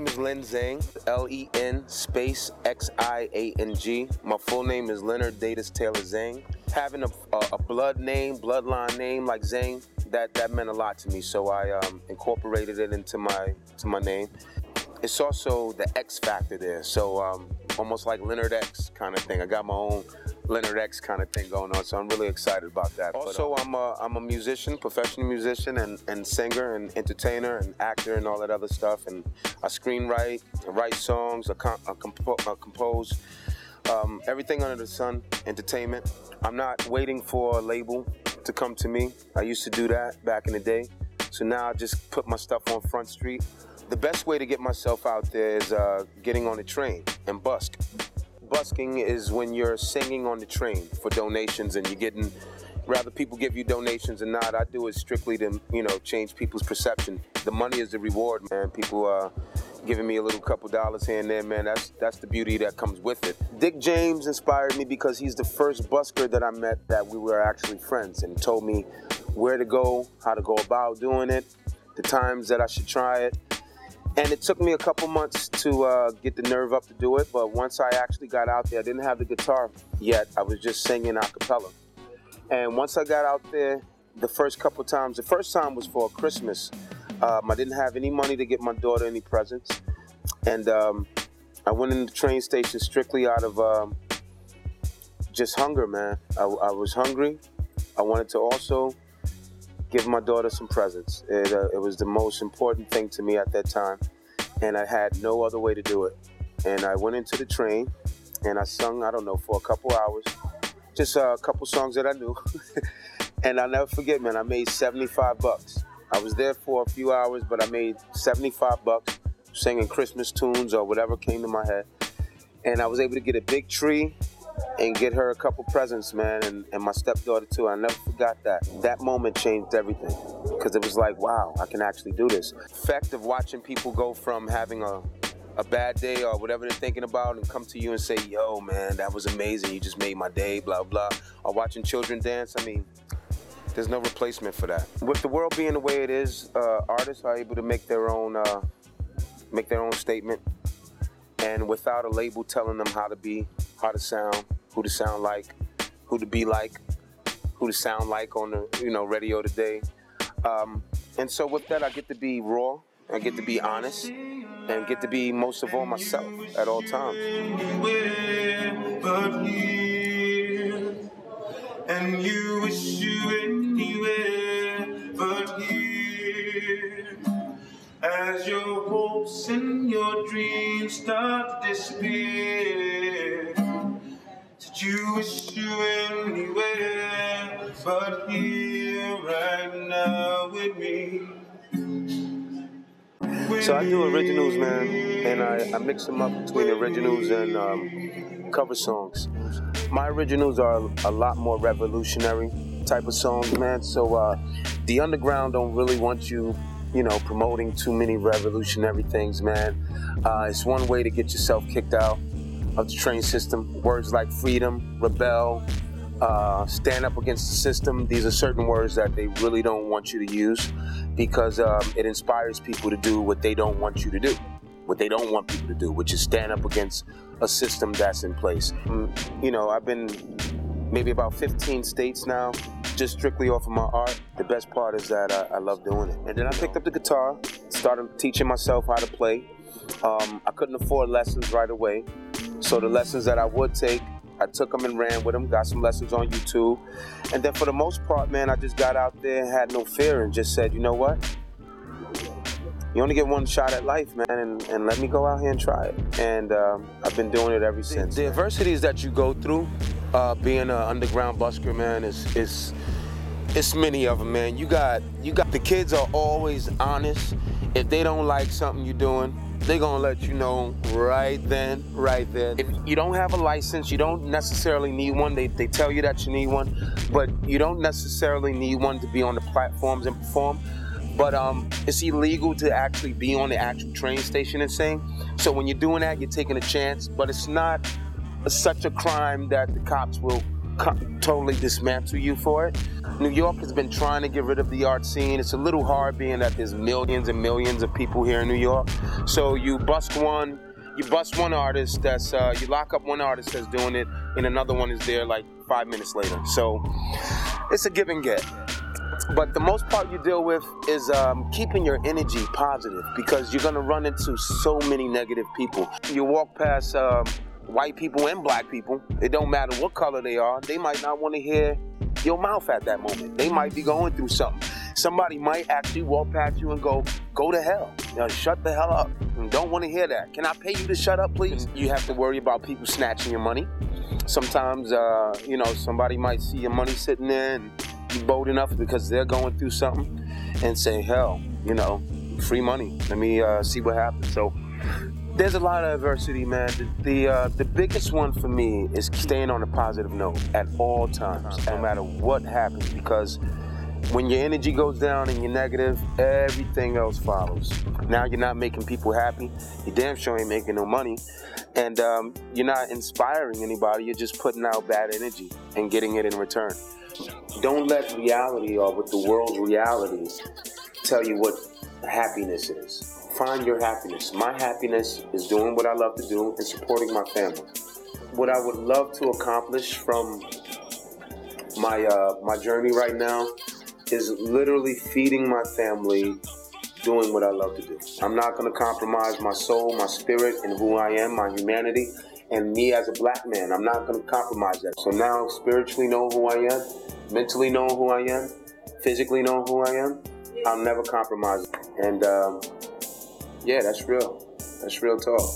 name is Len Xiang, Len space Xiang. My full name is Leonard Datus Taylor Xiang. Having a bloodline name like Xiang, that meant a lot to me, so I incorporated it into my name. It's also the X factor there, so almost like Leonard X kind of thing. I got my own Leonard X kind of thing going on, so I'm really excited about that. Also, I'm a musician, professional musician, and singer, and entertainer, and actor, and all that other stuff. And I screenwrite, I write songs, I compose, everything under the sun, entertainment. I'm not waiting for a label to come to me. I used to do that back in the day, so now I just put my stuff on Front Street. The best way to get myself out there is getting on the train and busk. Busking is when you're singing on the train for donations and you're getting, rather people give you donations or not, I do it strictly to, change people's perception. The money is the reward, man. People giving me a little couple dollars here and there, man, that's the beauty that comes with it. Dick James inspired me because he's the first busker that I met that we were actually friends, and told me where to go, how to go about doing it, the times that I should try it. And it took me a couple months to get the nerve up to do it, but once I actually got out there, I didn't have the guitar yet. I was just singing a cappella. And once I got out there, the first time was for Christmas. I didn't have any money to get my daughter any presents. And I went in the train station strictly out of just hunger, man. I was hungry. I wanted to also give my daughter some presents. It was the most important thing to me at that time, and I had no other way to do it. And I went into the train, and I sung, I don't know, for a couple hours, just a couple songs that I knew. And I'll never forget, man, I made $75. I was there for a few hours, but I made $75 singing Christmas tunes or whatever came to my head. And I was able to get a big tree and get her a couple presents, man, and my stepdaughter too. I never forgot that. That moment changed everything, because it was like, wow, I can actually do this. The effect of watching people go from having a bad day or whatever they're thinking about and come to you and say, yo, man, that was amazing, you just made my day, blah, blah. Or watching children dance, I mean, there's no replacement for that. With the world being the way it is, artists are able to make their own statement, and without a label telling them how to be, how to sound, who to sound like, who to be like, who to sound like on the radio today. And so with that, I get to be raw, I get to be honest, and get to be most of all myself at all times. And you wish you anywhere but here, as your hopes and your dreams start to disappear. Did you wish you anywhere but here right now with me? So I do originals, man, and I mix them up between originals and cover songs. My originals are a lot more revolutionary type of songs, man, so the underground don't really want you, promoting too many revolutionary things, man. It's one way to get yourself kicked out of the train system. Words like freedom, rebel, stand up against the system, these are certain words that they really don't want you to use, because it inspires people to do what they don't want you to do, what they don't want people to do, which is stand up against a system that's in place. I've been maybe about 15 states now, just strictly off of my art. The best part is that I love doing it. And then I picked up the guitar, started teaching myself how to play. I couldn't afford lessons right away, so the lessons that I would take, I took them and ran with them, got some lessons on YouTube. And then for the most part, man, I just got out there and had no fear and just said, you know what? You only get one shot at life, man, and let me go out here and try it. And I've been doing it ever since. The adversities that you go through, being an underground busker, man, it's many of them, man. You got the kids are always honest. If they don't like something you're doing, they're gonna let you know right then, right there. If you don't have a license, you don't necessarily need one. They tell you that you need one, but you don't necessarily need one to be on the platforms and perform. But it's illegal to actually be on the actual train station and sing. So when you're doing that, you're taking a chance, but it's not such a crime that the cops will totally dismantle you for it. New York has been trying to get rid of the art scene. It's a little hard being that there's millions and millions of people here in New York. So you bust one artist that's, you lock up one artist that's doing it, and another one is there like 5 minutes later. So it's a give and get. But the most part you deal with is keeping your energy positive, because you're gonna run into so many negative people. You walk past white people and black people, it don't matter what color they are, they might not want to hear your mouth at that moment. They might be going through something. Somebody might actually walk past you and go to hell. Shut the hell up. And don't want to hear that. Can I pay you to shut up, please? You have to worry about people snatching your money. Sometimes, somebody might see your money sitting there and be bold enough because they're going through something and say, hell, free money. Let me see what happens. So there's a lot of adversity, man. The biggest one for me is staying on a positive note at all times, no matter what happens, because when your energy goes down and you're negative, everything else follows. Now you're not making people happy. You damn sure ain't making no money. And you're not inspiring anybody. You're just putting out bad energy and getting it in return. Don't let reality or what the world's reality tell you what happiness is. Find your happiness. My happiness is doing what I love to do and supporting my family. What I would love to accomplish from my journey right now is literally feeding my family, doing what I love to do. I'm not going to compromise my soul, my spirit, and who I am, my humanity, and me as a black man. I'm not going to compromise that. So now, spiritually knowing who I am, mentally knowing who I am, physically knowing who I am, I'll never compromise. And yeah, that's real. That's real talk.